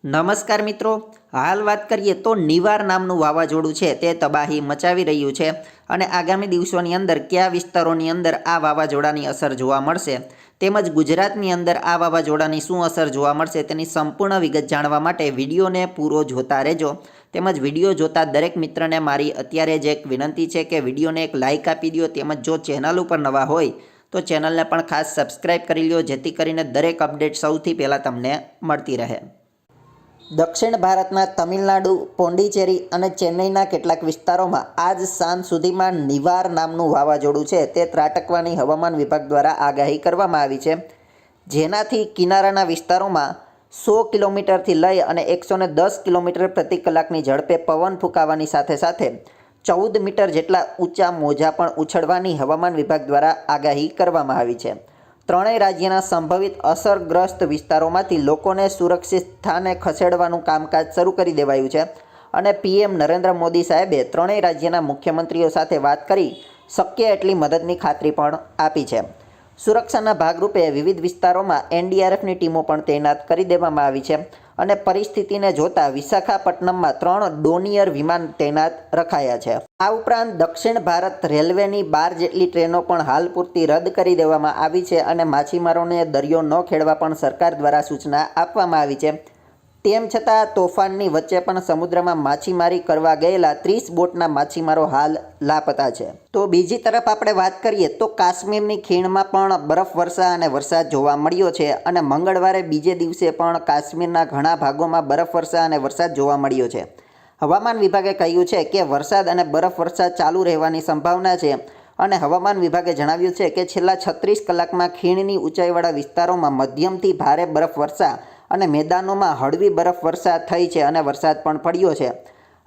નમસ્કાર મિત્રો, હાલ વાત કરીએ તો નિવાર નામનું વાવાઝોડું છે તે તબાહી મચાવી રહ્યું છે અને આગામી દિવસોની અંદર કયા વિસ્તારોની અંદર આ વાવાઝોડાની અસર જોવા મળશે તેમજ ગુજરાતની અંદર આ વાવાઝોડાની શું અસર જોવા મળશે તેની સંપૂર્ણ વિગત જાણવા માટે વિડીયોને પૂરો જોતા રહેજો. તેમજ વિડીયો જોતા દરેક મિત્રને મારી અત્યારે જ એક વિનંતી છે કે વિડીયોને એક લાઇક આપી દો. તેમજ જો ચેનલ ઉપર નવા હોય તો ચેનલને પણ ખાસ સબસ્ક્રાઈબ કરી લો, જેથી કરીને દરેક અપડેટ સૌથી પહેલાં તમને મળતી રહે. દક્ષિણ ભારતના તમિલનાડુ, પોંડિચેરી અને ચેન્નઈના કેટલાક વિસ્તારોમાં આજ સાંજ સુધીમાં નિવાર નામનું વાવાઝોડું છે તે ત્રાટકવાની હવામાન વિભાગ દ્વારા આગાહી કરવામાં આવી છે, જેનાથી કિનારાના વિસ્તારોમાં 100 કિલોમીટરથી લઈ અને 110 કિલોમીટર પ્રતિ કલાકની ઝડપે પવન ફૂંકાવાની સાથે સાથે 14 મીટર જેટલા ઊંચા મોજા પણ ઉછળવાની હવામાન વિભાગ દ્વારા આગાહી કરવામાં આવી છે. ત્રણેય રાજ્યના સંભવિત અસરગ્રસ્ત વિસ્તારોમાંથી લોકોને સુરક્ષિત સ્થાને ખસેડવાનું કામકાજ શરૂ કરી દેવાયું છે અને પીએમ નરેન્દ્ર મોદી સાહેબે ત્રણેય રાજ્યના મુખ્યમંત્રીઓ સાથે વાત કરી શક્ય એટલી મદદની ખાતરી પણ આપી છે. સુરક્ષાના ભાગરૂપે વિવિધ વિસ્તારોમાં એનડીઆરએફની ટીમો પણ તૈનાત કરી દેવામાં આવી છે અને પરિસ્થિતિને જોતા વિશાખાપટ્ટનમમાં 3 ડોનિયર વિમાન તૈનાત રખાયા છે. આ ઉપરાંત દક્ષિણ ભારત રેલવેની 12 જેટલી ટ્રેનો પણ હાલ પૂરતી રદ કરી દેવામાં આવી છે અને માછીમારોને દરિયો ન ખેડવા પણ સરકાર દ્વારા સૂચના આપવામાં આવી છે. તેમ છતાં તોફાનની વચ્ચે પણ સમુદ્રમાં માછીમારી કરવા ગયેલા 30 બોટના માછીમારો હાલ લાપતા છે. તો બીજી તરફ આપણે વાત કરીએ તો કાશ્મીરની ખીણમાં પણ બરફવર્ષા અને વરસાદ જોવા મળ્યો છે અને મંગળવારે બીજે દિવસે પણ કાશ્મીરના ઘણા ભાગોમાં બરફવર્ષા અને વરસાદ જોવા મળ્યો છે. હવામાન વિભાગે કહ્યું છે કે વરસાદ અને બરફવર્ષા ચાલુ રહેવાની સંભાવના છે અને હવામાન વિભાગે જણાવ્યું છે કે છેલ્લા 36 કલાકમાં ખીણની ઊંચાઈવાળા વિસ્તારોમાં મધ્યમથી ભારે બરફવર્ષા અને મેદાનોમાં હળવી બરફવર્ષા થઈ છે અને વરસાદ પણ પડ્યો છે.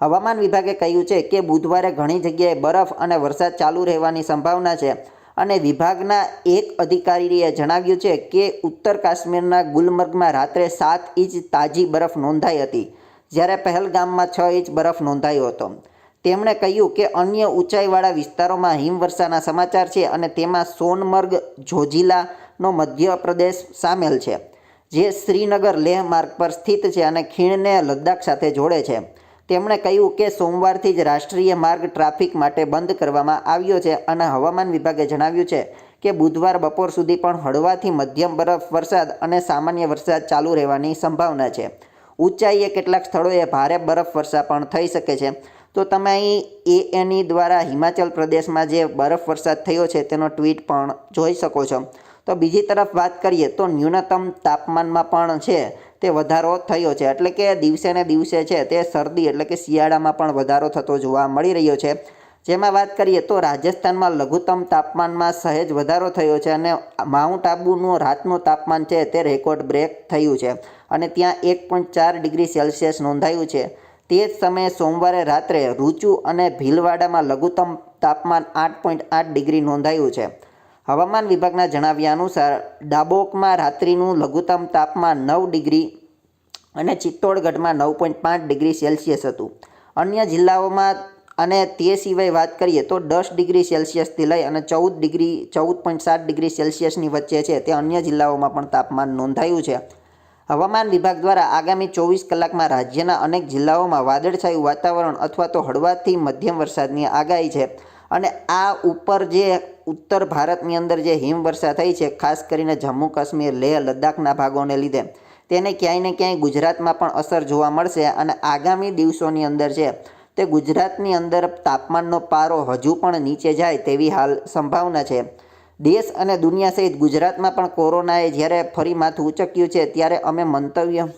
હવામાન વિભાગે કહ્યું છે કે બુધવારે ઘણી જગ્યાએ બરફ અને વરસાદ ચાલુ રહેવાની સંભાવના છે અને વિભાગના એક અધિકારીએ જણાવ્યું છે કે ઉત્તર કાશ્મીરના ગુલમર્ગમાં રાત્રે 7 ઇંચ તાજી બરફ નોંધાઈ હતી, જ્યારે પહેલગામમાં 6 ઇંચ બરફ નોંધાયો હતો. તેમણે કહ્યું કે અન્ય ઊંચાઈવાળા વિસ્તારોમાં હિમવર્ષાના સમાચાર છે અને તેમાં સોનમર્ગ, જોજિલાનો મધ્યપ્રદેશ સામેલ છે, જે શ્રીનગર લેહ માર્ગ પર સ્થિત છે અને ખીણને લદ્દાખ સાથે જોડે છે. તેમણે કહ્યું કે સોમવારથી જ રાષ્ટ્રીય માર્ગ ટ્રાફિક માટે બંધ કરવામાં આવ્યો છે અને હવામાન વિભાગે જણાવ્યું છે કે બુધવાર બપોર સુધી પણ હળવાથી મધ્યમ બરફ વરસાદ અને સામાન્ય વરસાદ ચાલુ રહેવાની સંભાવના છે. ઊંચાઈએ કેટલાક સ્થળોએ ભારે બરફ વર્ષા પણ થઈ શકે છે. તો તમે અહીં એએનઈ દ્વારા હિમાચલ પ્રદેશમાં જે બરફ વરસાદ થયો છે તેનો ટ્વીટ પણ જોઈ શકો છો. તો બીજી તરફ વાત કરીએ તો ન્યૂનતમ તાપમાનમાં પણ છે તે વધારો થયો છે, એટલે કે દિવસે ને દિવસે છે તે શરદી એટલે કે શિયાળામાં પણ વધારો થતો જોવા મળી રહ્યો છે. જેમાં વાત કરીએ તો રાજસ્થાનમાં લઘુત્તમ તાપમાનમાં સહેજ વધારો થયો છે અને માઉન્ટ આબુનું રાતનું તાપમાન છે તે રેકોર્ડ બ્રેક થયું છે અને ત્યાં 1.4 ડિગ્રી સેલ્સિયસ નોંધાયું છે. તે જ સમયે સોમવારે રાત્રે રૂચુ અને ભીલવાડામાં લઘુત્તમ તાપમાન 8.8 ડિગ્રી નોંધાયું છે. હવામાન વિભાગના જણાવ્યા અનુસાર ડાબોકમાં રાત્રિનું લઘુત્તમ તાપમાન 9 ડિગ્રી અને ચિત્તોડગઢમાં 9.5 ડિગ્રી સેલ્સિયસ હતું. અન્ય જિલ્લાઓમાં અને તે સિવાય વાત કરીએ તો 10 ડિગ્રી સેલ્સિયસથી લઈ અને 14.7 ડિગ્રી સેલ્સિયસની વચ્ચે છે તે અન્ય જિલ્લાઓમાં પણ તાપમાન નોંધાયું છે. હવામાન વિભાગ દ્વારા આગામી 24 કલાકમાં રાજ્યના અનેક જિલ્લાઓમાં વાદળછાયું વાતાવરણ અથવા તો હળવાથી મધ્યમ વરસાદની આગાહી છે અને આ ઉપર જે ઉત્તર ભારતની અંદર જે હિમવર્ષા થઈ છે, ખાસ કરીને જમ્મુ કાશ્મીર, લેહ, લદ્દાખના ભાગોને લીધે તેને ક્યાંય ને ક્યાંય ગુજરાતમાં પણ અસર જોવા મળશે અને આગામી દિવસોની અંદર છે તે ગુજરાતની અંદર તાપમાનનો પારો હજુ પણ નીચે જાય તેવી હાલ સંભાવના છે. દેશ અને દુનિયા સહિત ગુજરાતમાં પણ કોરોનાએ જ્યારે ફરી માથું ઉચક્યું છે ત્યારે અમે મંતવ્ય